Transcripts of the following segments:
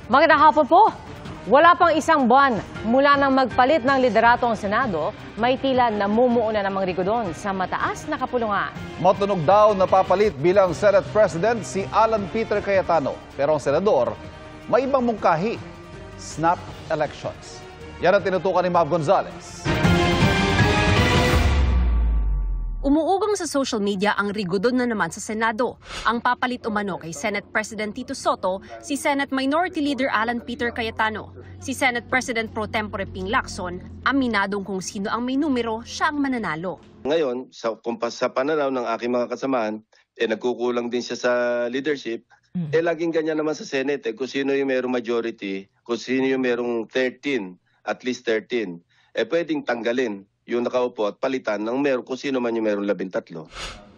Magandang hapon po. Wala pang isang buwan mula nang magpalit ng liderato ang Senado, may tila namumuo na namang rigodon sa mataas na kapulungan. Matunog daw na papalit bilang Senate President si Alan Peter Cayetano. Pero ang senador, may ibang mungkahi, snap elections. Yan ang tinutukan ni Mav Gonzales. Umuugang sa social media ang rigodon na naman sa Senado. Ang papalit umano kay Senate President Tito Soto, si Senate Minority Leader Alan Peter Cayetano. Si Senate President Pro Tempore Ping Lacson, aminadong kung sino ang may numero, siya ang mananalo. Ngayon, sa pananaw ng aking mga kasamahan, nagkukulang din siya sa leadership. Laging ganyan naman sa Senate. Kung sino yung merong majority, kung sino yung merong 13, at least 13, pwedeng tanggalin yung nakaupo at palitan ng kung sino man yung merong 13.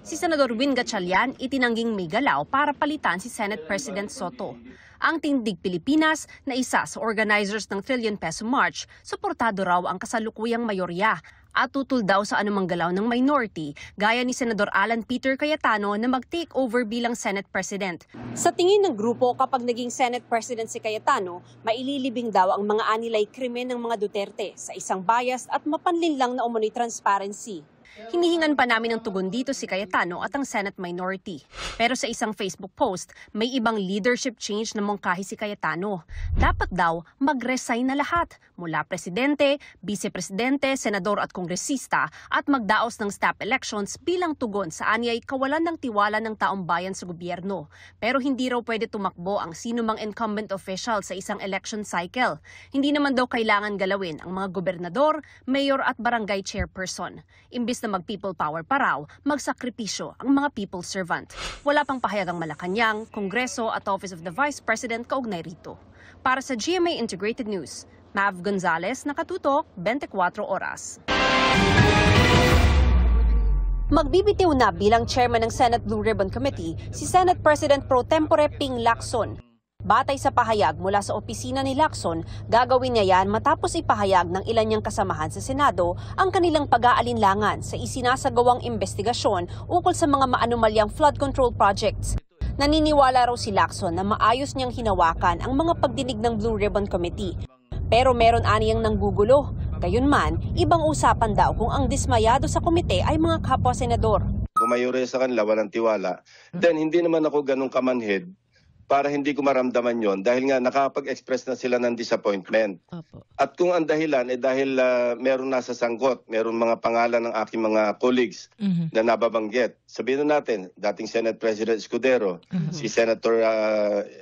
Si Senador Win Gatchalian itinangging may galaw para palitan si Senate President Soto. Ang Tindig Pilipinas na isa sa organizers ng Trillion Peso March, suportado raw ang kasalukuyang mayorya at tutul daw sa anumang galaw ng minority, gaya ni Senador Alan Peter Cayetano na mag-take over bilang Senate President. Sa tingin ng grupo, kapag naging Senate President si Cayetano, maililibing daw ang mga anilay krimen ng mga Duterte sa isang biased at mapanlinlang na umano'y transparency. Hinihingan pa namin ng tugon dito si Cayetano at ang Senate minority. Pero sa isang Facebook post, may ibang leadership change na mungkahi si Cayetano. Dapat daw mag-resign na lahat, mula presidente, vice-presidente, senador at kongresista, at magdaos ng snap elections bilang tugon sa anyay kawalan ng tiwala ng taong bayan sa gobyerno. Pero hindi raw pwede tumakbo ang sino mang incumbent official sa isang election cycle. Hindi naman daw kailangan galawin ang mga gobernador, mayor at barangay chairperson. Imbis na mag-people power pa raw, magsakripisyo ang mga people servant. Wala pang pahayag ang Malacanang, Kongreso at Office of the Vice President kaugnay rito. Para sa GMA Integrated News, Mav Gonzales, nakatutok, 24 oras. Magbibitiw na bilang chairman ng Senate Blue Ribbon Committee si Senate President Pro Tempore Ping Lacson. Batay sa pahayag mula sa opisina ni Lacson, gagawin niya yan matapos ipahayag ng ilan niyang kasamahan sa Senado ang kanilang pag-aalinlangan sa isinasagawang investigasyon ukol sa mga maanumalyang flood control projects. Naniniwala raw si Lacson na maayos niyang hinawakan ang mga pagdinig ng Blue Ribbon Committee. Pero meron aniyang nanggugulo. Gayunman, ibang usapan daw kung ang dismayado sa komite ay mga kapwa-senador. Kung mayroon sa kanila walang tiwala, then hindi naman ako ganun kamanhid para hindi ko maramdaman yon dahil nga nakapag-express na sila ng disappointment. Opo. At kung ang dahilan dahil meron nasa sangkot, meron mga pangalan ng aking mga colleagues na nababanggit. Sabihin na natin, dating Senate President Escudero, si Senator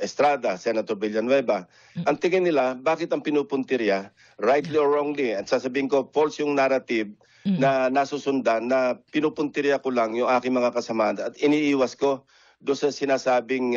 Estrada, Senator Villanueva. Ang tingin nila, bakit ang pinupuntirya, rightly or wrongly, at sasabihin ko, false yung narrative na nasusundan na pinupuntirya ko lang yung aking mga kasamahan at iniiwas ko doon sa sinasabing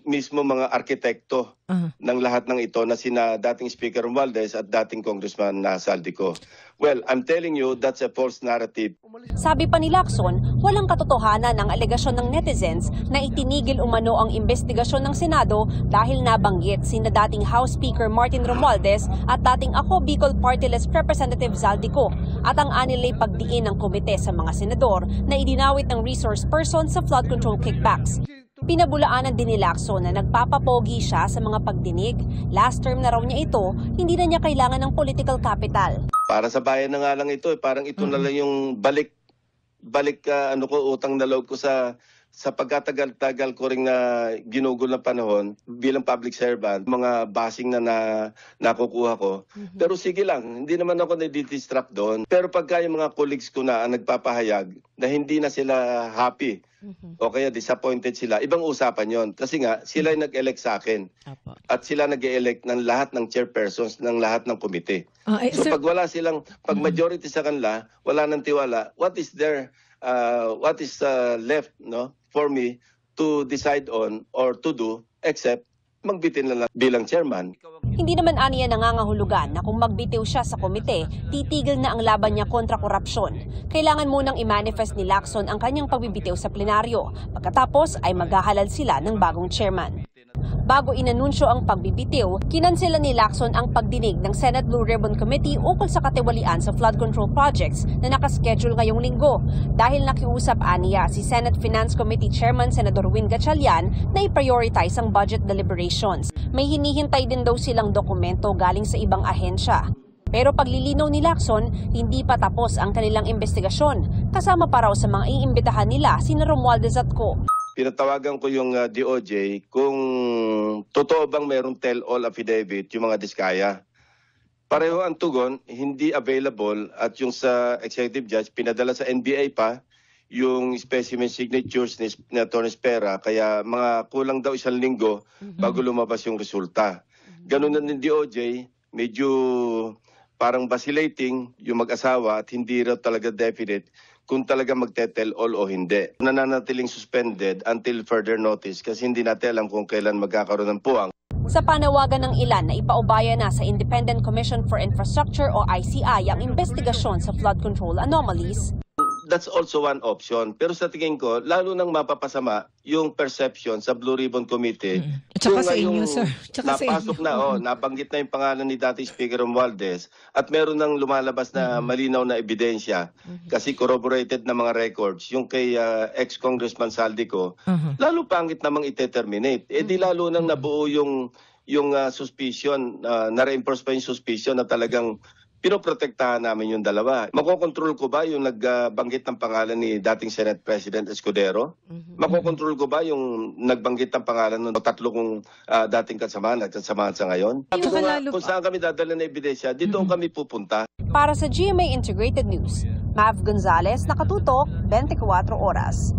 mismo mga arkitekto ng lahat ng ito na sina dating Speaker Romualdez at dating Congressman Saldico. Well, I'm telling you, that's a false narrative. Sabi pa ni Lacson, walang katotohanan ang alegasyon ng netizens na itinigil umano ang investigasyon ng Senado dahil nabanggit sina dating House Speaker Martin Romualdez at dating Ako Bicol Party List Representative Zaldico at ang anilay pagdiin ng komite sa mga senador na idinawit ng resource person sa flood control kickbacks. Pinabulaanan din ni Lacson na nagpapapogi siya sa mga pagdinig. Last term na raw niya ito, hindi na niya kailangan ng political capital. Para sa bayan na nga lang ito, parang ito na lang yung balik utang na loob ko sa pagkatagal-tagal ko ring ginugol na panahon bilang public servant, mga basing na nakukuha ko. Pero sige lang, hindi naman ako nadidistract doon. Pero pagka yung mga colleagues ko na ang nagpapahayag na hindi na sila happy o kaya disappointed sila, ibang usapan yon. Kasi nga, sila yung nag-elect sa akin. At sila nag-elect ng lahat ng chairpersons ng lahat ng komite. So pag wala silang, pag majority sa kanila, wala nang tiwala, what is left for me to decide on or to do except magbitin na lang bilang chairman. Hindi naman aniya nangangahulugan na kung magbitiw siya sa komite, titigil na ang laban niya kontra korupsyon. Kailangan munang i-manifest ni Lacson ang kanyang pagbibitiw sa plenaryo. Pagkatapos ay maghahalal sila ng bagong chairman. Bago inanunsyo ang pagbibitiw, kinansela ni Lacson ang pagdinig ng Senate Blue Ribbon Committee ukol sa katiwalian sa flood control projects na nakaschedule ngayong linggo dahil nakiusap aniya si Senate Finance Committee Chairman Senador Win Gatchalian na i-prioritize ang budget deliberations. May hinihintay din daw silang dokumento galing sa ibang ahensya. Pero paglilinaw ni Lacson, hindi pa tapos ang kanilang investigasyon. Kasama pa raw sa mga iimbitahan nila sina Romualdez at Co. Pinatawagan ko yung DOJ kung totoo bang mayroong tell-all affidavit yung mga diskaya. Pareho ang tugon, hindi available at yung sa executive judge, pinadala sa NBI pa yung specimen signatures ni Atty. Spera, kaya mga kulang daw 1 linggo bago lumabas yung resulta. Ganun na ng DOJ, medyo parang vacillating yung mag-asawa at hindi raw talaga definite kung talaga magte-tell all o hindi. Nananatiling suspended until further notice kasi hindi natin alam kung kailan magkakaroon ng puwang. Sa panawagan ng ilan na ipaubaya na sa Independent Commission for Infrastructure o ICI ang investigasyon sa flood control anomalies, That's also one option. Pero sa tingin ko, lalo nang mapapasama yung perception sa Blue Ribbon Committee. Tsaka Yung sa ngayong inyo, sir. Tsaka sa napasok na, nabanggit na yung pangalan ni dating Speaker Romualdez at meron nang lumalabas na malinaw na ebidensya kasi corroborated na mga records. Yung kay ex-Congressman Saldico, lalo pangit namang ite-terminate. Eh di lalo nang nabuo yung suspicion, na-reinforce pa yung suspicion na talagang pinoprotektahan namin yung dalawa. Makokontrol ko ba yung nagbanggit ng pangalan ni dating Senate President Escudero? Makokontrol ko ba yung nagbanggit ng pangalan ng 3 kong dating kasamahan at kasamahan sa ngayon? Kung saan kami dadala na ebidensya, dito kami pupunta. para sa GMA Integrated News, Mav Gonzalez, nakatutok, 24 oras.